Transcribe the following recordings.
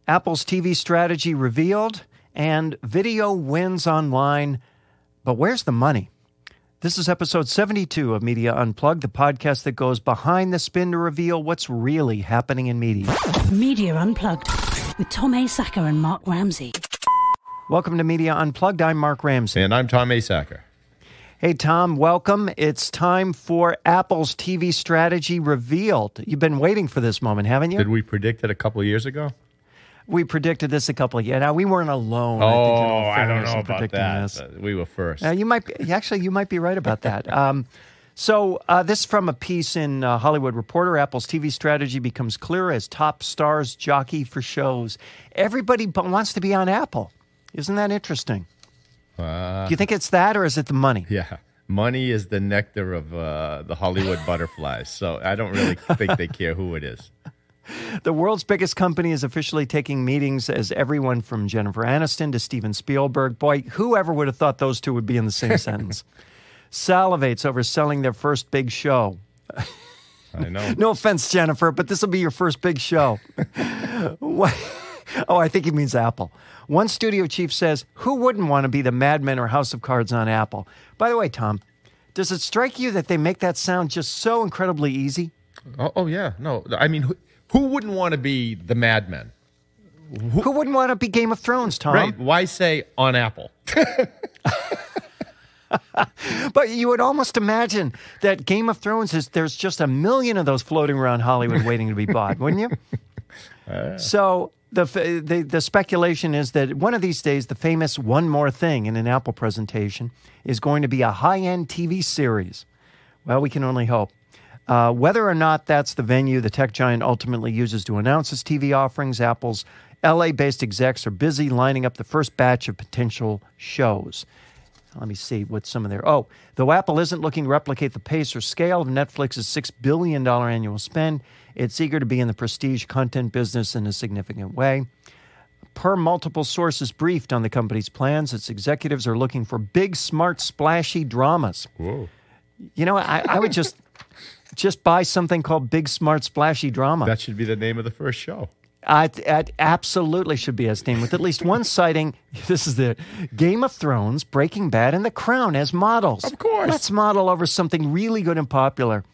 Apple's TV strategy revealed, and video wins online. But where's the money? This is episode 72 of Media Unplugged, the podcast that goes behind the spin to reveal what's really happening in media. Media Unplugged with Tom Asacker and Mark Ramsey. Welcome to Media Unplugged. I'm Mark Ramsey. And I'm Tom Asacker. Hey, Tom, welcome. It's time for Apple's TV strategy revealed. You've been waiting for this moment, haven't you? Did we predict it a couple of years ago? We predicted this a couple of years. Now, we weren't alone. I don't know about that. We were first. You might be right about that. So this is from a piece in Hollywood Reporter. Apple's TV strategy becomes clearer as top stars jockey for shows. Everybody wants to be on Apple. Isn't that interesting? Do you think it's that, or is it the money? Yeah. Money is the nectar of the Hollywood butterflies. So I don't really think they care who it is. The world's biggest company is officially taking meetings as everyone from Jennifer Aniston to Steven Spielberg. Boy, whoever would have thought those two would be in the same sentence. Salivates over selling their first big show. I know. No offense, Jennifer, but this will be your first big show. Oh, I think he means Apple. One studio chief says, who wouldn't want to be the Mad Men or House of Cards on Apple? By the way, Tom, does it strike you that they make that sound just so incredibly easy? Oh yeah. No, I mean, who wouldn't want to be the Mad Men? Who wouldn't want to be Game of Thrones, Tom? Right. Why say on Apple? But you would almost imagine that Game of Thrones there's just a million of those floating around Hollywood waiting to be bought, wouldn't you? So the speculation is that one of these days, the famous One More Thing in an Apple presentation is going to be a high-end TV series. Well, we can only hope. Whether or not that's the venue the tech giant ultimately uses to announce its TV offerings, Apple's LA-based execs are busy lining up the first batch of potential shows. Let me see what some of their... Oh, though Apple isn't looking to replicate the pace or scale of Netflix's $6 billion annual spend, it's eager to be in the prestige content business in a significant way. Per multiple sources briefed on the company's plans, its executives are looking for big, smart, splashy dramas. Whoa. You know, I would just buy something called Big, Smart, Splashy Drama. That should be the name of the first show. It absolutely should be its name, with at least one sighting. This is the Game of Thrones, Breaking Bad, and The Crown as models. Of course. Let's model over something really good and popular.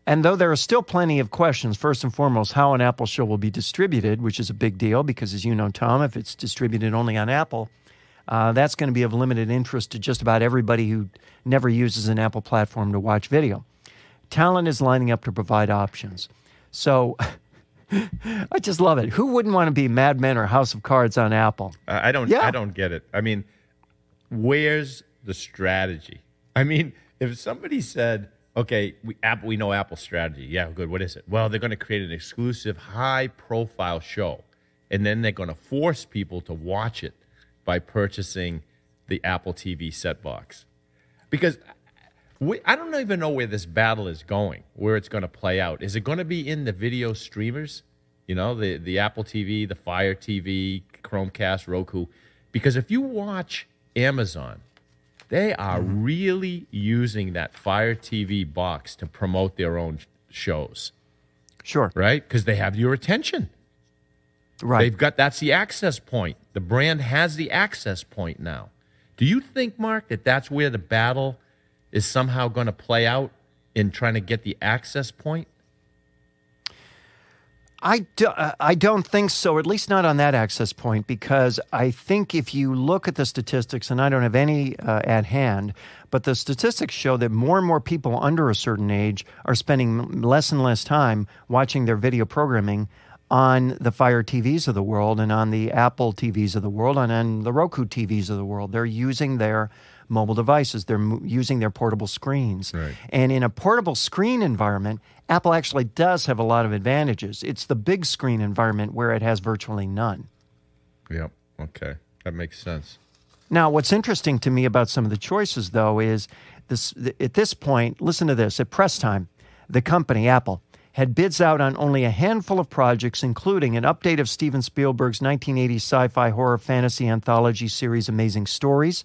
And though there are still plenty of questions, first and foremost, how an Apple show will be distributed, which is a big deal because, as you know, Tom, if it's distributed only on Apple, that's going to be of limited interest to just about everybody who never uses an Apple platform to watch video. Talent is lining up to provide options. So I just love it. Who wouldn't want to be Mad Men or House of Cards on Apple? I don't get it. I mean, where's the strategy? I mean, if somebody said, okay, we know Apple's strategy. Yeah, good. What is it? Well, they're going to create an exclusive, high-profile show, and then they're going to force people to watch it by purchasing the Apple TV set box. Because I don't even know where this battle is going, where it's going to play out. Is it going to be in the video streamers? You know, the Apple TV, the Fire TV, Chromecast, Roku? Because if you watch Amazon, they are really using that Fire TV box to promote their own shows. Sure. Right? Because they have your attention. Right. That's the access point. The brand has the access point now. Do you think, Mark, that that's where the battle is somehow going to play out in trying to get the access point? I don't think so, at least not on that access point, because I think if you look at the statistics, and I don't have any at hand, but the statistics show that more and more people under a certain age are spending less and less time watching their video programming on the Fire TVs of the world and on the Apple TVs of the world and on the Roku TVs of the world. They're using their mobile devices. They're using their portable screens. Right. And in a portable screen environment, Apple actually does have a lot of advantages. It's the big screen environment where it has virtually none. Yep. Okay. That makes sense. Now, what's interesting to me about some of the choices, though, is this. At this point, listen to this. At press time, the company, Apple, had bids out on only a handful of projects, including an update of Steven Spielberg's 1980s sci-fi horror fantasy anthology series Amazing Stories,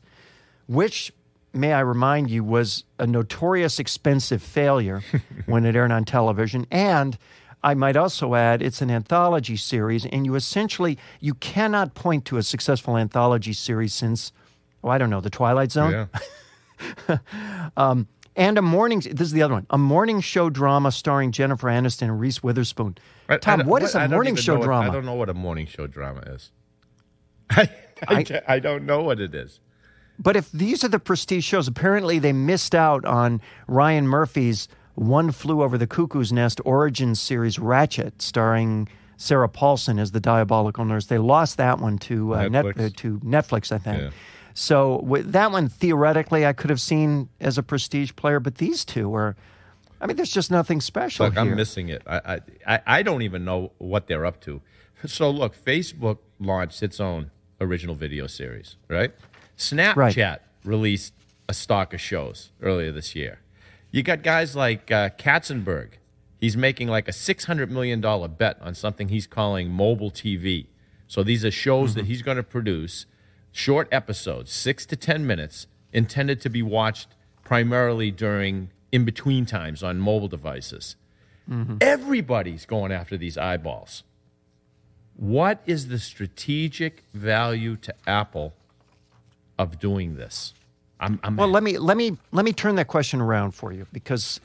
which, may I remind you, was a notorious expensive failure when it aired on television, and I might also add, it's an anthology series, and you cannot point to a successful anthology series since, I don't know, The Twilight Zone. Yeah. And this is the other one, a morning show drama starring Jennifer Aniston and Reese Witherspoon. Tom, what is a morning show drama? I don't know what a morning show drama is. I don't know what it is. But if these are the prestige shows, apparently they missed out on Ryan Murphy's One Flew Over the Cuckoo's Nest origin series Ratchet, starring Sarah Paulson as the diabolical nurse. They lost that one to Netflix, I think. Yeah. So with that one, theoretically, I could have seen as a prestige player, but these two are, there's just nothing special here. I'm missing it. I don't even know what they're up to. So look, Facebook launched its own original video series, right? Snapchat released a stock of shows earlier this year. You got guys like Katzenberg. He's making like a $600 million bet on something he's calling mobile TV. So these are shows that he's going to produce, short episodes, 6 to 10 minutes, intended to be watched primarily during in-between times on mobile devices. Everybody's going after these eyeballs. What is the strategic value to Apple of doing this? Well, let me turn that question around for you, because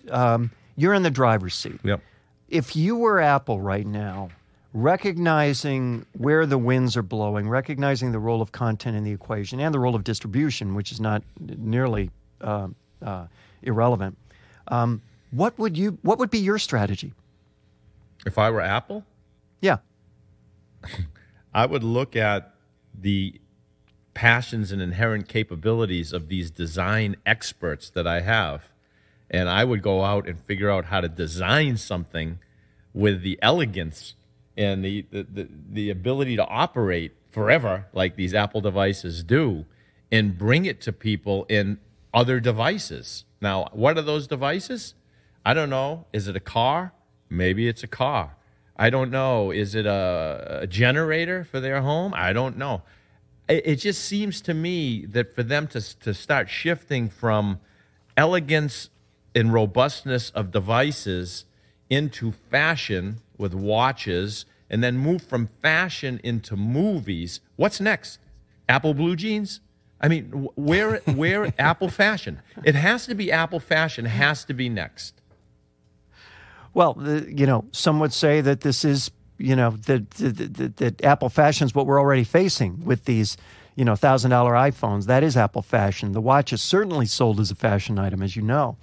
you're in the driver's seat. Yep. If you were Apple right now, recognizing where the winds are blowing, recognizing the role of content in the equation and the role of distribution, which is not nearly irrelevant, what would be your strategy? If I were Apple? Yeah. I would look at the passions and inherent capabilities of these design experts that I have, and I would go out and figure out how to design something with the elegance and the ability to operate forever like these Apple devices do, and bring it to people in other devices. Now, what are those devices? I don't know. Is it a car? Maybe it's a car. I don't know. Is it a generator for their home? I don't know. It just seems to me that for them to start shifting from elegance and robustness of devices into fashion with watches, and then move from fashion into movies, what's next? Apple blue jeans? Where Apple fashion? It has to be Apple fashion, has to be next. Well, some would say that this is, that Apple fashion is what we're already facing with these, $1,000 iPhones. That is Apple fashion. The watch is certainly sold as a fashion item, as you know.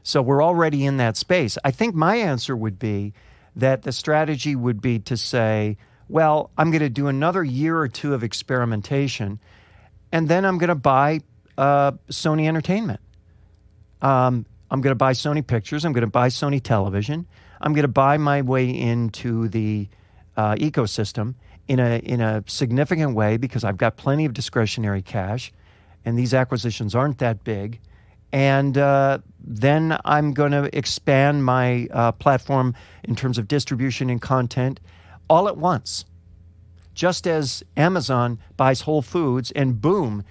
So we're already in that space. I think my answer would be that the strategy would be to say, well, I'm going to do another year or two of experimentation, and then I'm going to buy Sony Entertainment. I'm going to buy Sony Pictures. I'm going to buy Sony Television. I'm going to buy my way into the ecosystem in a significant way, because I've got plenty of discretionary cash, and these acquisitions aren't that big. And then I'm going to expand my platform in terms of distribution and content all at once. Just as Amazon buys Whole Foods, and boom,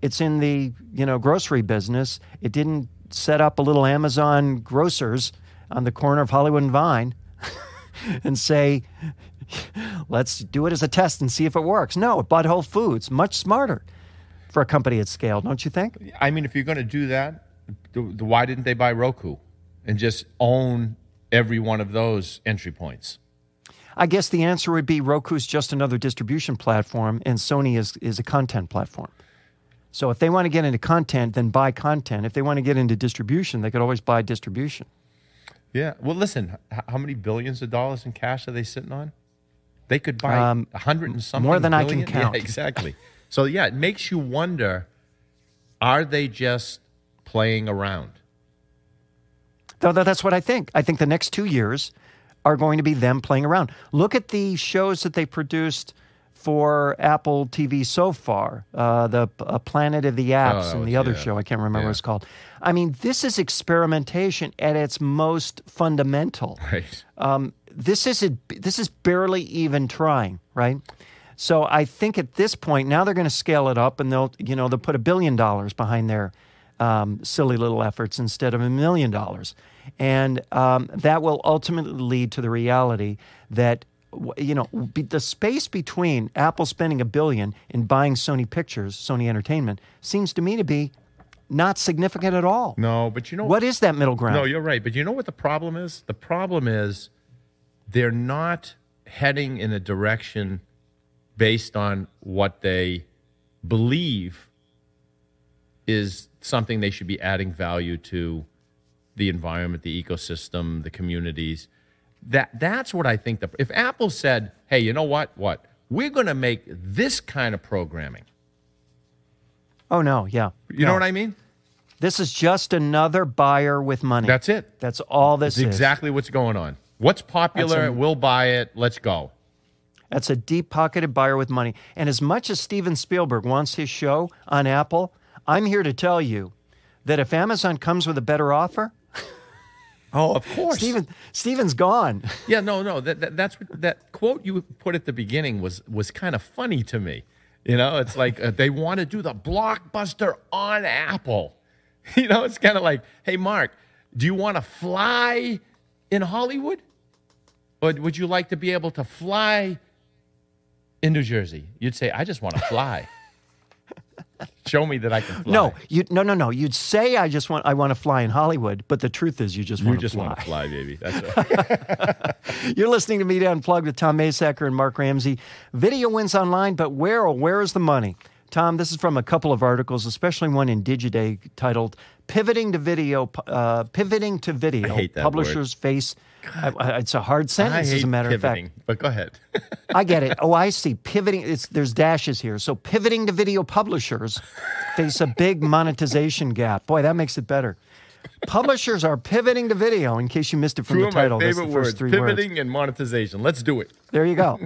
it's in the grocery business. It didn't set up a little Amazon grocers on the corner of Hollywood and Vine and say, let's do it as a test and see if it works. No, it bought Whole Foods. Much smarter for a company at scale, don't you think? If you're going to do that, why didn't they buy Roku and just own every one of those entry points? I guess the answer would be Roku's just another distribution platform, and Sony is a content platform. So if they want to get into content, then buy content. If they want to get into distribution, they could always buy distribution. Yeah. Well, listen, how many billions of dollars in cash are they sitting on? They could buy 100 and something more than billion. I can count. Yeah, exactly. So, yeah, it makes you wonder, are they just playing around? That's what I think. I think the next 2 years are going to be them playing around. Look at the shows that they produced for Apple TV so far, the Planet of the Apps and the other show. I can't remember what it's called. This is experimentation at its most fundamental. Right. This is barely even trying, right? So I think at this point, now they're going to scale it up, and they'll put $1 billion behind their silly little efforts instead of $1 million. And that will ultimately lead to the reality that, the space between Apple spending $1 billion and buying Sony Pictures, Sony Entertainment, seems to me to be not significant at all. No, but what is that middle ground? No, you're right. But you know what the problem is? The problem is they're not heading in a direction based on what they believe is something they should be adding value to the environment, the ecosystem, the communities. That's what I think. If Apple said, hey, you know what? We're going to make this kind of programming. Oh, no, yeah. You know what I mean? This is just another buyer with money. That's it. That's all this is. Exactly what's going on. What's popular, we'll buy it, let's go. That's a deep-pocketed buyer with money. And as much as Steven Spielberg wants his show on Apple, I'm here to tell you that if Amazon comes with a better offer... Oh, of course. Steven's gone. Yeah, no. That's that quote you put at the beginning was kind of funny to me. It's like they want to do the blockbuster on Apple. It's kind of like, hey, Mark, do you want to fly in Hollywood? Or would you like to be able to fly in New Jersey? You'd say, I just want to fly. Show me that I can fly. No. You'd say I want to fly in Hollywood, but the truth is you just want to fly. You just want to fly, baby. That's right. You're listening to Media Unplugged with Tom Masacker and Mark Ramsey. Video wins online, but where is the money? Tom, this is from a couple of articles, especially one in Digiday titled "Pivoting to Video." I hate that Publishers word. Face. It's a hard sentence, as a matter pivoting, of fact. But go ahead. I get it. Oh, I see. Pivoting. There's dashes here. So pivoting to video publishers face a big monetization gap. Boy, that makes it better. Publishers are pivoting to video. In case you missed it from the title, that's my favorite words: three words. Pivoting and monetization. Let's do it. There you go.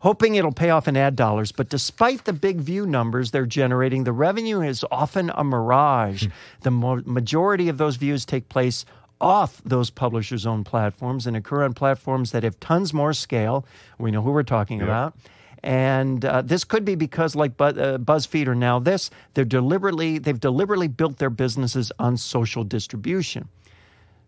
Hoping it'll pay off in ad dollars, but despite the big view numbers they're generating, the revenue is often a mirage. The majority of those views take place off those publishers' own platforms and occur on platforms that have tons more scale. We know who we're talking about. And this could be because, like BuzzFeed or Now This, they've deliberately built their businesses on social distribution.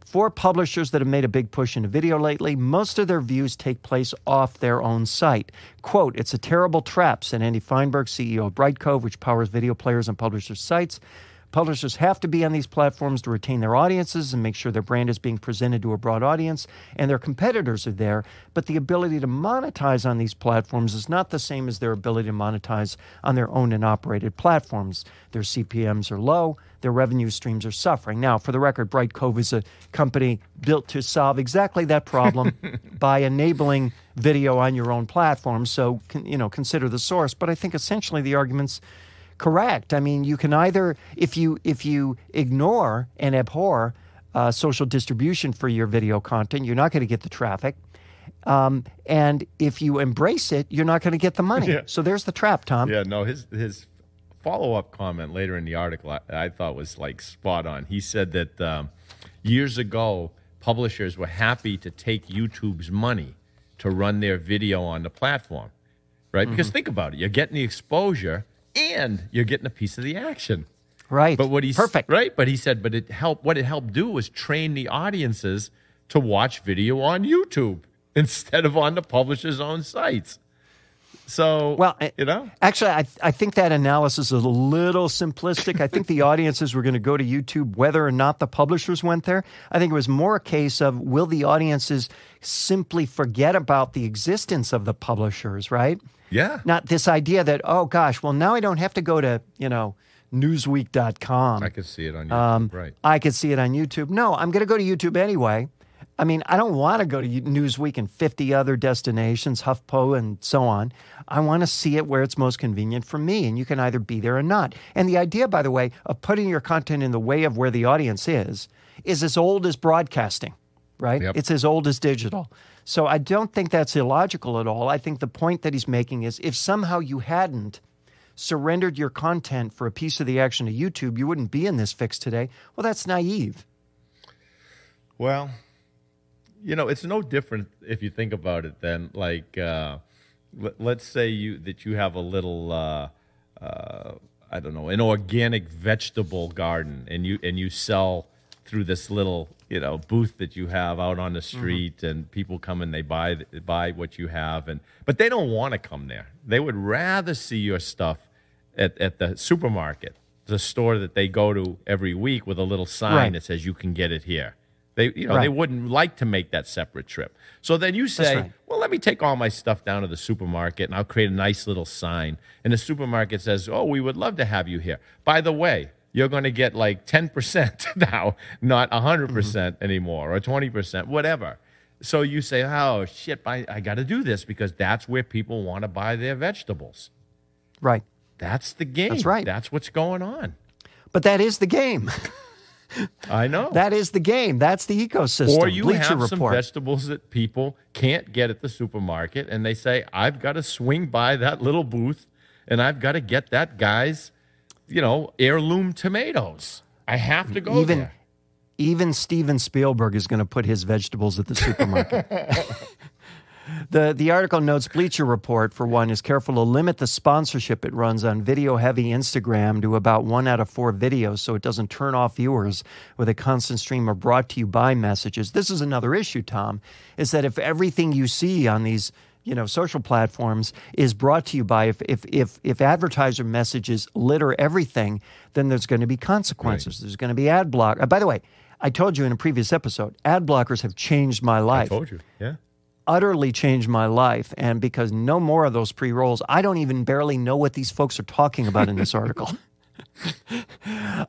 For publishers that have made a big push into video lately, most of their views take place off their own site. Quote, "It's a terrible trap," said Andy Feinberg, CEO of Brightcove, which powers video players on publishers' sites. Publishers have to be on these platforms to retain their audiences and make sure their brand is being presented to a broad audience, and their competitors are there. But the ability to monetize on these platforms is not the same as their ability to monetize on their owned and operated platforms. Their CPMs are low. Their revenue streams are suffering. Now, for the record, Brightcove is a company built to solve exactly that problem by enabling video on your own platform. So, consider the source. But I think essentially the argument's correct. I mean, you can either, if you ignore and abhor social distribution for your video content, you're not going to get the traffic. And if you embrace it, you're not going to get the money. Yeah. So there's the trap, Tom. Yeah, no, his follow-up comment later in the article I thought was like spot on. He said that years ago, publishers were happy to take YouTube's money to run their video on the platform, right? Mm-hmm. Because think about it. You're getting the exposure and you're getting a piece of the action. Right. But Perfect. Right. But he said, what it helped do was train the audiences to watch video on YouTube instead of on the publisher's own sites. So, Actually, I think that analysis is a little simplistic. I think the audiences were going to go to YouTube whether or not the publishers went there. I think it was more a case of, will the audiences simply forget about the existence of the publishers, right? Yeah. Not this idea that, oh, gosh, well, now I don't have to go to, Newsweek.com. I could see it on YouTube, right. I could see it on YouTube. No, I'm going to go to YouTube anyway. I mean, I don't want to go to Newsweek and 50 other destinations, HuffPo and so on. I want to see it where it's most convenient for me, and you can either be there or not. And the idea, by the way, of putting your content in the way of where the audience is as old as broadcasting, right? Yep. It's as old as digital. So I don't think that's illogical at all. I think the point that he's making is if somehow you hadn't surrendered your content for a piece of the action to YouTube, you wouldn't be in this fix today. Well, that's naive. Well, it's no different if you think about it than let's say that you have a little I don't know, an organic vegetable garden, and you sell through this little, booth that you have out on the street, and people come and they buy what you have, but they don't want to come there. They would rather see your stuff at the supermarket, the store that they go to every week, with a little sign that says you can get it here. They wouldn't like to make that separate trip. So then you say, well, let me take all my stuff down to the supermarket, and I'll create a nice little sign. And the supermarket says, oh, we would love to have you here. By the way, you're going to get like 10% now, not 100% anymore, or 20%, whatever. So you say, oh, shit, I got to do this because that's where people want to buy their vegetables. Right. That's the game. That's right. That's what's going on. But that is the game. I know. That is the game. That's the ecosystem. Or you have some vegetables that people can't get at the supermarket, and they say, I've got to swing by that little booth, and I've got to get that guy's, heirloom tomatoes. I have to go there. Even Steven Spielberg is going to put his vegetables at the supermarket. The article notes Bleacher Report, for one, is careful to limit the sponsorship it runs on video-heavy Instagram to about 1 out of 4 videos so it doesn't turn off viewers with a constant stream of brought-to-you-by messages. This is another issue, Tom, is that if everything you see on these social platforms is brought to you by, if advertiser messages litter everything, then there's going to be consequences. Right. There's going to be ad block. By the way, I told you in a previous episode, ad blockers have changed my life. I told you, yeah. Utterly changed my life, and because no more of those pre-rolls, I don't even barely know what these folks are talking about in this article.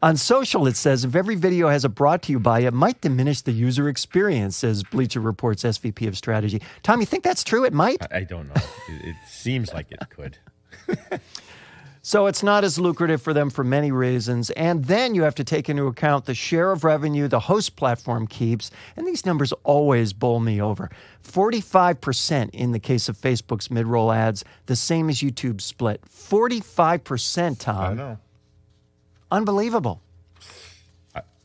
On social, it says, if every video has a brought to you by, it might diminish the user experience, says Bleacher Report's SVP of Strategy. Tom, you think that's true? It might? I don't know. It seems like it could. So it's not as lucrative for them for many reasons. And then you have to take into account the share of revenue the host platform keeps. And these numbers always bowl me over. 45% in the case of Facebook's mid-roll ads, the same as YouTube's split. 45%, Tom. I know. Unbelievable.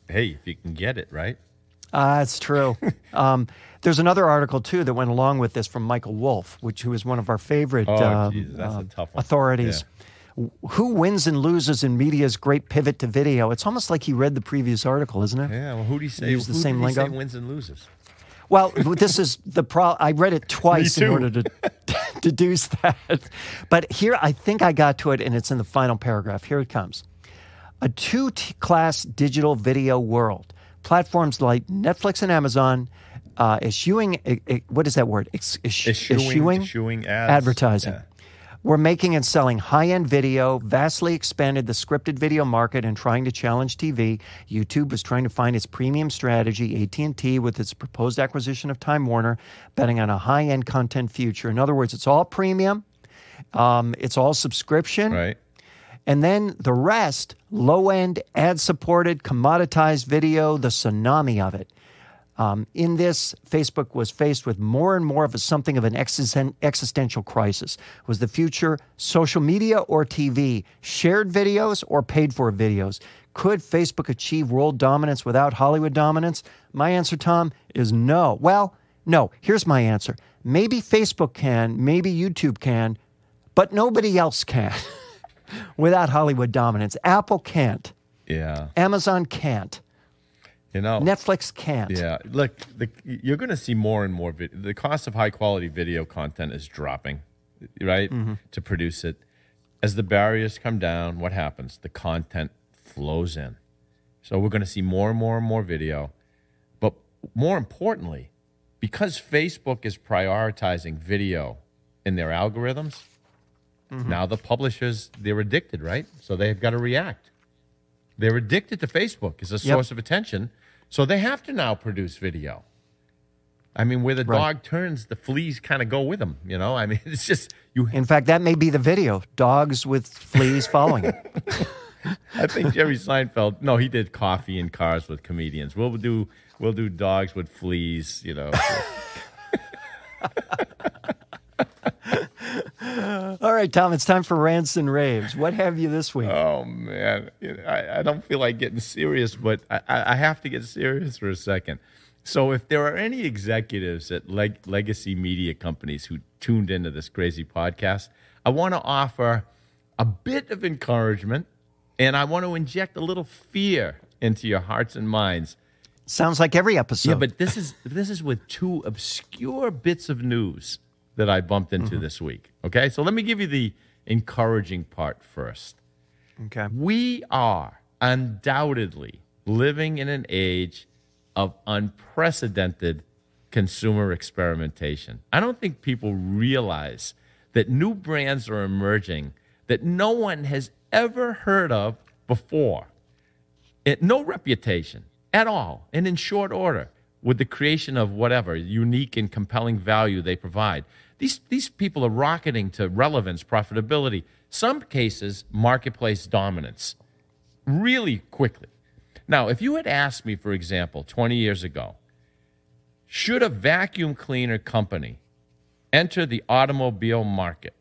Hey, if you can get it, right? It's true. There's another article, too, that went along with this from Michael Wolff, who is one of our favorite Jesus, that's a tough one. authorities. Yeah. Who wins and loses in media's great pivot to video? It's almost like he read the previous article, isn't it? Yeah, well, who do you say? Use the same lingo. Say wins and loses? Well, this is the I read it twice in order to deduce that. But here, I think I got to it, and it's in the final paragraph. Here it comes. A two-class digital video world. Platforms like Netflix and Amazon eschewing, what is that word? Eschewing ads. Advertising. Yeah. We're making and selling high-end video, vastly expanded the scripted video market and trying to challenge TV. YouTube was trying to find its premium strategy, AT&T with its proposed acquisition of Time Warner, betting on a high-end content future. In other words, it's all premium, it's all subscription. Right. And then the rest, low-end, ad-supported, commoditized video, the tsunami of it. In this, Facebook was faced with more and more of something of an existential crisis. Was the future social media or TV? Shared videos or paid-for videos? Could Facebook achieve world dominance without Hollywood dominance? My answer, Tom, is no. Well, no. Here's my answer. Maybe Facebook can, maybe YouTube can, but nobody else can without Hollywood dominance. Apple can't. Yeah. Amazon can't. Netflix can't. Yeah, look, you're going to see more and more video. The cost of high-quality video content is dropping, right, to produce it. As the barriers come down, what happens? The content flows in. So we're going to see more and more and more video. But more importantly, because Facebook is prioritizing video in their algorithms, now the publishers, they're addicted, right? So they've got to react. They're addicted to Facebook as a source of attention. So they have to now produce video. I mean, where the dog turns, the fleas kind of go with him, I mean, it's just... In fact, that may be the video. Dogs with fleas following it. I think Jerry Seinfeld... No, he did coffee and cars with comedians. We'll do dogs with fleas, All right, Tom, it's time for Rants and Raves. What have you this week? Oh, man. I don't feel like getting serious, but I have to get serious for a second. So if there are any executives at legacy media companies who tuned into this crazy podcast, I want to offer a bit of encouragement And I want to inject a little fear into your hearts and minds. Sounds like every episode. Yeah, but this is with two obscure bits of news that I bumped into this week. Okay, so let me give you the encouraging part first. Okay. We are undoubtedly living in an age of unprecedented consumer experimentation. I don't think people realize that new brands are emerging that no one has ever heard of before. No reputation at all, and in short order, with the creation of whatever unique and compelling value they provide. These people are rocketing to relevance, profitability, some cases, marketplace dominance, really quickly. Now, if you had asked me, for example, 20 years ago, should a vacuum cleaner company enter the automobile market,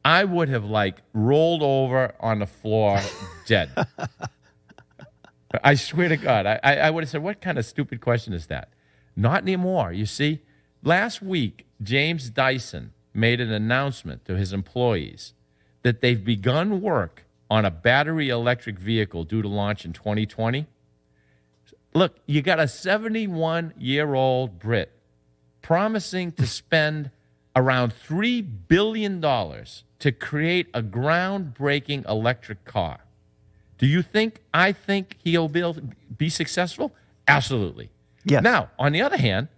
I would have rolled over on the floor dead. I swear to God, I would have said, what kind of stupid question is that? Not anymore. You see, last week, James Dyson made an announcement to his employees that they've begun work on a battery electric vehicle due to launch in 2020. Look, you got a 71-year-old Brit promising to spend around $3 billion to create a groundbreaking electric car. Do you think I think he'll be successful? Absolutely. Yes. Now, on the other hand,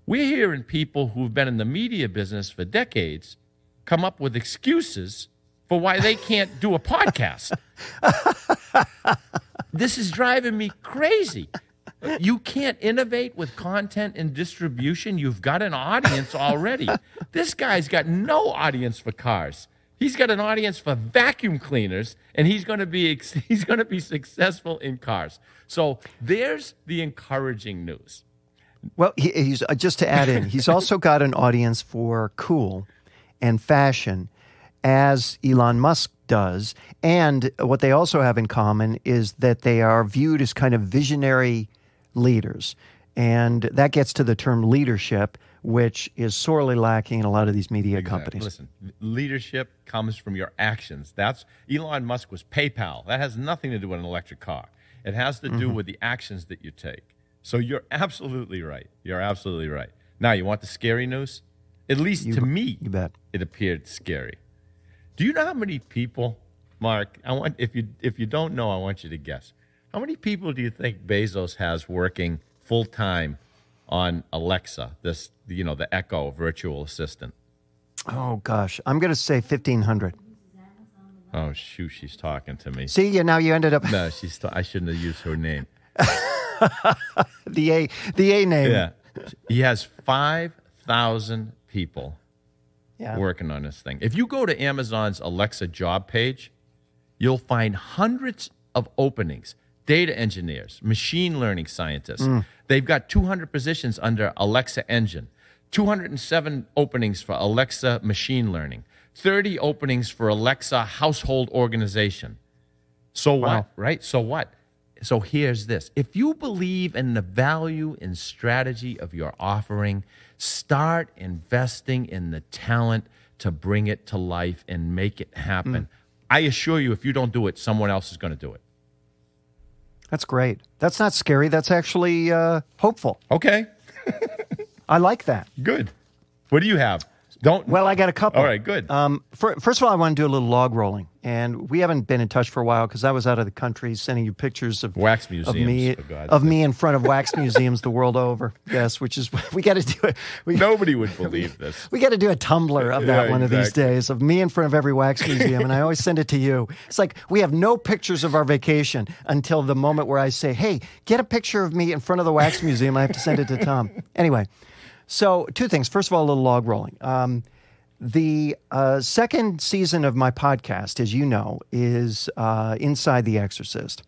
we're hearing people who've been in the media business for decades come up with excuses for why they can't do a podcast. This is driving me crazy. You can't innovate with content and distribution. You've got an audience already. This guy's got no audience for cars. He's got an audience for vacuum cleaners, and he's going to be successful in cars. So there's the encouraging news. Well, he's just to add in, he's also got an audience for cool and fashion, as Elon Musk does. And what they also have in common is that they are viewed as kind of visionary leaders. And that gets to the term leadership, which is sorely lacking in a lot of these media companies. Listen, leadership comes from your actions. Elon Musk was PayPal. That has nothing to do with an electric car. It has to do with the actions that you take. So you're absolutely right. You're absolutely right. Now, you want the scary news? At least to me, you bet. It appeared scary. Do you know how many people, Mark, if you don't know, I want you to guess. How many people do you think Bezos has working full-time on Alexa, the Echo virtual assistant? Oh, gosh. I'm going to say 1,500. Oh, shoot, she's talking to me. See, now you ended up... No, I shouldn't have used her name. The A name. Yeah. He has 5,000 people working on this thing. If you go to Amazon's Alexa job page, you'll find hundreds of openings. Data engineers, machine learning scientists. They've got 200 positions under Alexa Engine, 207 openings for Alexa machine learning, 30 openings for Alexa household organization. So what, right? So what? So here's this. If you believe in the value and strategy of your offering, start investing in the talent to bring it to life and make it happen. I assure you, if you don't do it, someone else is going to do it. That's great. That's not scary. That's actually hopeful. Okay. I like that. Good. What do you have? Well, I got a couple. All right, good. First of all, I want to do a little log rolling. And we haven't been in touch for a while because I was out of the country sending you pictures of wax museums, of me in front of wax museums the world over. Yes, which is we got to do it. Nobody would believe this. We got to do a Tumblr of that one of these days of me in front of every wax museum, and I always send it to you. It's like we have no pictures of our vacation until the moment where I say, "Hey, get a picture of me in front of the wax museum." I have to send it to Tom. Anyway, so two things. First of all, a little log rolling. The second season of my podcast, as you know, is Inside the Exorcist,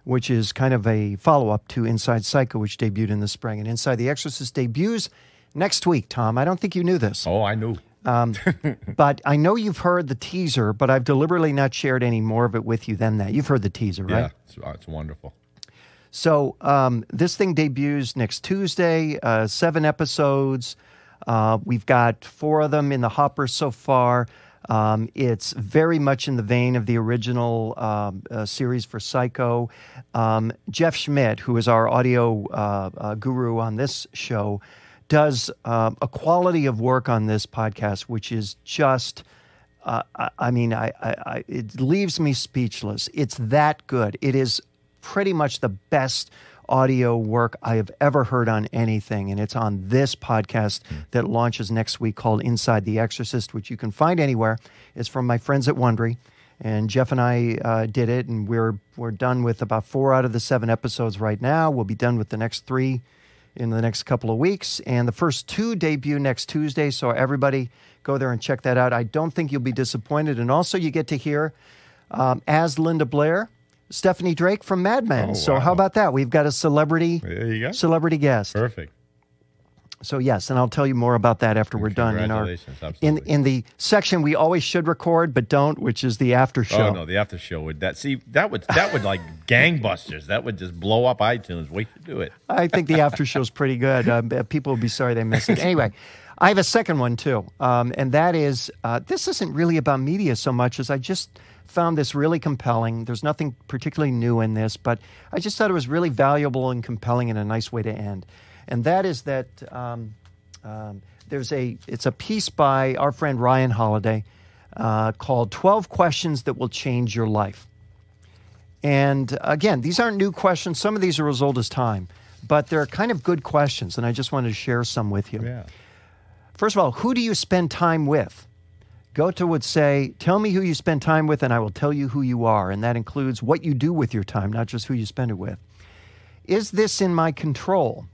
which is kind of a follow-up to Inside Psycho, which debuted in the spring. And Inside the Exorcist debuts next week, Tom. I don't think you knew this. Oh, I knew. But I know you've heard the teaser, but I've deliberately not shared any more of it with you than that. You've heard the teaser, right? Yeah, it's wonderful. So this thing debuts next Tuesday, 7 episodes. We've got 4 of them in the hopper so far. It's very much in the vein of the original series for Psycho. Jeff Schmidt, who is our audio guru on this show, does a quality of work on this podcast, which is just, it leaves me speechless. It's that good. It is pretty much the best audio work I have ever heard on anything, and it's on this podcast that launches next week called Inside the Exorcist, which you can find anywhere. It's from my friends at Wondery, and Jeff and I did it, and we're done with about 4 out of the 7 episodes right now. We'll be done with the next 3 in the next couple of weeks, and the first 2 debut next Tuesday, so everybody go there and check that out. I don't think you'll be disappointed, and also you get to hear, as Linda Blair, Stephanie Drake from Mad Men. So how about that? We've got a celebrity guest. Perfect. So yes, and I'll tell you more about that after we're done. In the section we always should record but don't, which is the after show. Oh no, the after show would that would like gangbusters. That would just blow up iTunes. We should do it. I think the after show's pretty good. People will be sorry they missed it. Anyway, I have a second one too, and that is this isn't really about media so much as I just found this really compelling. There's nothing particularly new in this, but I just thought it was really valuable and compelling and a nice way to end. And that is that it's a piece by our friend Ryan Holiday called 12 Questions That Will Change Your Life. And again, these aren't new questions. Some of these are as old as time, but they're kind of good questions, and I just wanted to share some with you. Yeah. First of all, who do you spend time with? Goethe would say, tell me who you spend time with and I will tell you who you are. And that includes what you do with your time, not just who you spend it with. Is this in my control?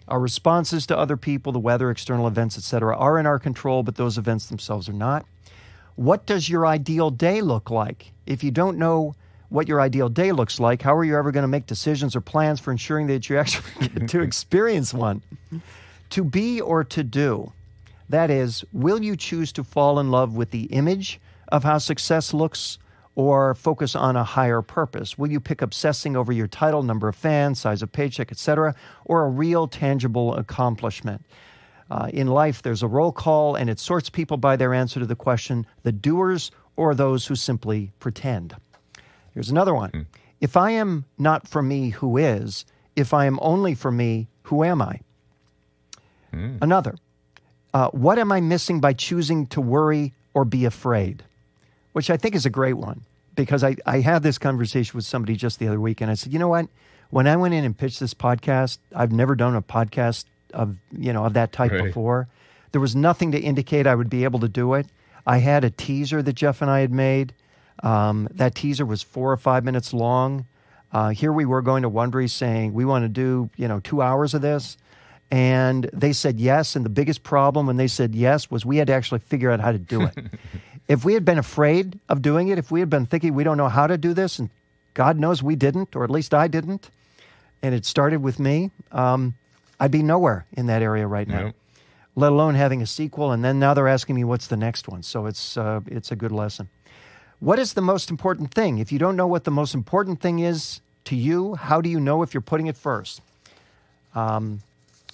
Our responses to other people, the weather, external events, etc., are in our control, but those events themselves are not. What does your ideal day look like? If you don't know what your ideal day looks like, how are you ever going to make decisions or plans for ensuring that you actually get to experience one? To be or to do? That is, will you choose to fall in love with the image of how success looks or focus on a higher purpose? Will you pick obsessing over your title, number of fans, size of paycheck, etc., or a real tangible accomplishment? In life, there's a roll call, and it sorts people by their answer to the question, the doers or those who simply pretend. Here's another one. If I am not for me, who is? If I am only for me, who am I? Another. What am I missing by choosing to worry or be afraid? Which I think is a great one, because I had this conversation with somebody just the other week, and I said, you know what? When I went in and pitched this podcast, I've never done a podcast of that type before. There was nothing to indicate I would be able to do it. I had a teaser that Jeff and I had made. That teaser was 4 or 5 minutes long. Here we were going to Wondery saying, we want to do 2 hours of this. And they said yes, and the biggest problem when they said yes was we had to actually figure out how to do it. If we had been afraid of doing it, if we had been thinking we don't know how to do this, and God knows we didn't, or at least I didn't, and it started with me, I'd be nowhere in that area right now, let alone having a sequel, and then now they're asking me what's the next one. So it's a good lesson. What is the most important thing? If you don't know what the most important thing is to you, how do you know if you're putting it first?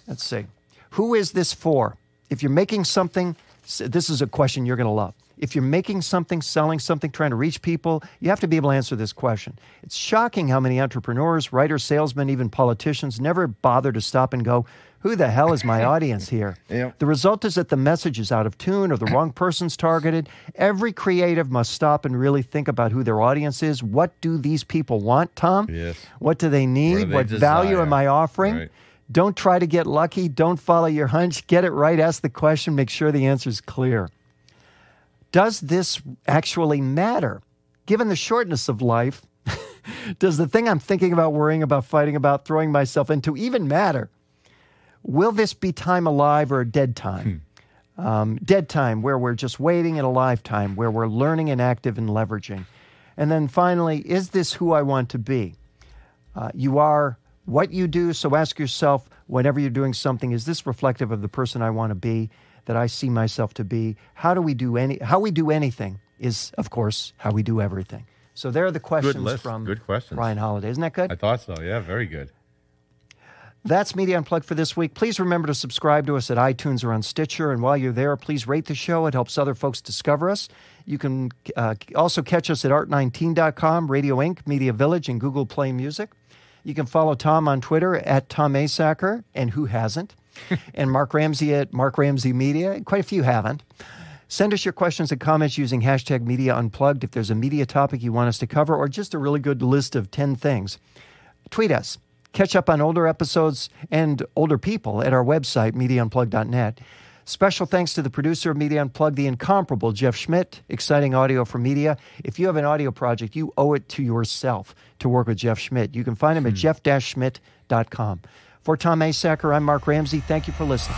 Let's see. Who is this for? If you're making something, this is a question you're going to love. If you're making something, selling something, trying to reach people, you have to be able to answer this question. It's shocking how many entrepreneurs, writers, salesmen, even politicians never bother to stop and go, who the hell is my audience here? Yep. The result is that the message is out of tune or the wrong person's targeted. Every creative must stop and really think about who their audience is. What do these people want, Tom? Yes. What do they need? What value am I offering? Right. Don't try to get lucky. Don't follow your hunch. Get it right. Ask the question. Make sure the answer is clear. Does this actually matter? Given the shortness of life, does the thing I'm thinking about, worrying about, fighting about, throwing myself into even matter? Will this be time alive or a dead time? Dead time where we're just waiting, and alive time where we're learning and active and leveraging. And then finally, is this who I want to be? You are what you do, so ask yourself, whenever you're doing something, is this reflective of the person I want to be, that I see myself to be? How we do anything is, of course, how we do everything. So there are the questions from good questions. Ryan Holiday. Isn't that good? I thought so. Yeah, very good. That's Media Unplugged for this week. Please remember to subscribe to us at iTunes or on Stitcher. And while you're there, please rate the show. It helps other folks discover us. You can also catch us at art19.com, Radio Inc., Media Village, and Google Play Music. You can follow Tom on Twitter at Tom Asacker, and who hasn't? And Mark Ramsey at Mark Ramsey Media. Quite a few haven't. Send us your questions and comments using hashtag Media Unplugged. If there's a media topic you want us to cover or just a really good list of 10 things, tweet us. Catch up on older episodes and older people at our website, MediaUnplugged.net. Special thanks to the producer of Media Unplugged, the incomparable Jeff Schmidt, exciting audio for media. If you have an audio project, you owe it to yourself to work with Jeff Schmidt. You can find him at jeff-schmidt.com. For Tom Asacker, I'm Mark Ramsey. Thank you for listening.